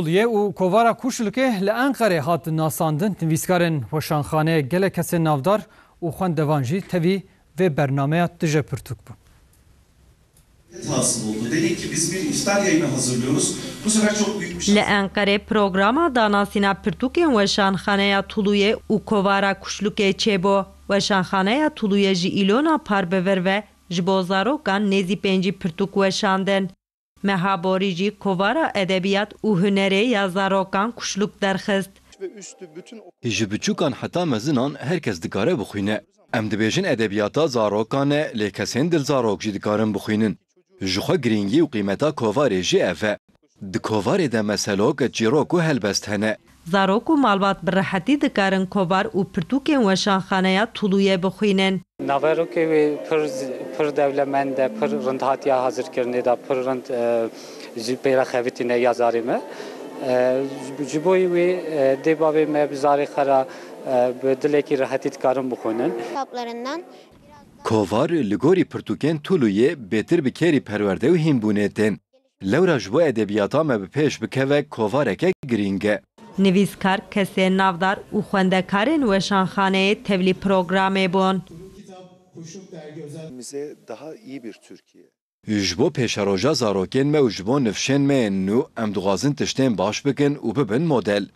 Ye û kovara Kuşlukê li Enqerê hat nasandin nivîskarên weşanxaneyê gelek kesên navdar û xwendevan jî tevî vê bernameya dije pirtûk bûn. Hasıl oldu. Dedik ki biz bir iftar yayını hazırlıyoruz. Bu sefer çok büyük bir şey. Li Enqerê programa danasîna pirtûkên weşanxaneya Tulûyê û kovara Kuşlukê çêbû. Weşanxaneya Tulûyê ji îlona parbivir ve ji bo zarokan nêzî pêncî pirtûk weşandin. Mehaborî jî kovara edebiyat û hunerê ya zarokan Kuşluk derxist. Ji biçûkan heta mezinan herkes dikare bixwîne. Em dibêjin edebiyata zarokan e lê kesên dilzarok jî dikarin bixwînin. Ji xwe girîngî û qîmeta kovarê jî ev e. Di kovarê de meselok çîrok û helbest hene. Zarok û malbat bi rehetî dikarin kovar û pirtûkên weşanxaneya Tulûyê bixwînin. Naverokê wê pir dewlemend e, pir rind hatiye hazirkirinê da, pir rind ji pêra xevitîne ya zarê me. Ji bo wê dê bavê me bi zarê xwe bi dilekî rehetî dikarin bixwînin. Kitaplarından Kovar li gorî pirtûkên Tulûyê bêtir bi kerî perwerde û hînbûnê tên. Lewra ji bo edebiyata me bi pêş bikeve kovareke girîng e. Nivîskar, kesên navdar û xwendekarên weşanxaneyê tevlî programê bûn. Bize daha iyi bir Türkiye. Ji bo pêşeroja zarokên me û ji bo nifşên me yên nû em dixwazin tiştên baş bikin û bibin model.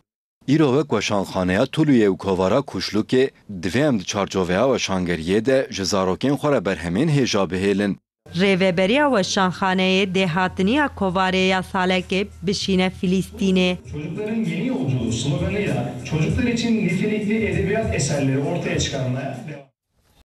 Îro wek weşanxaneya Tulûyê û kovara Kuşlukê divê em di çarçoveya weşangeriyê de ji zarokên xwe re berhemên hêja bihêlin. Rêveberiya weşanxaneyê dêhatiniya kovarê ya salekê bişîne Filîstînê. Çocukların yeni yolculuğu sloganıyla çocuklar için nitelikli edebiyat eserleri ortaya çıkarmaya devam.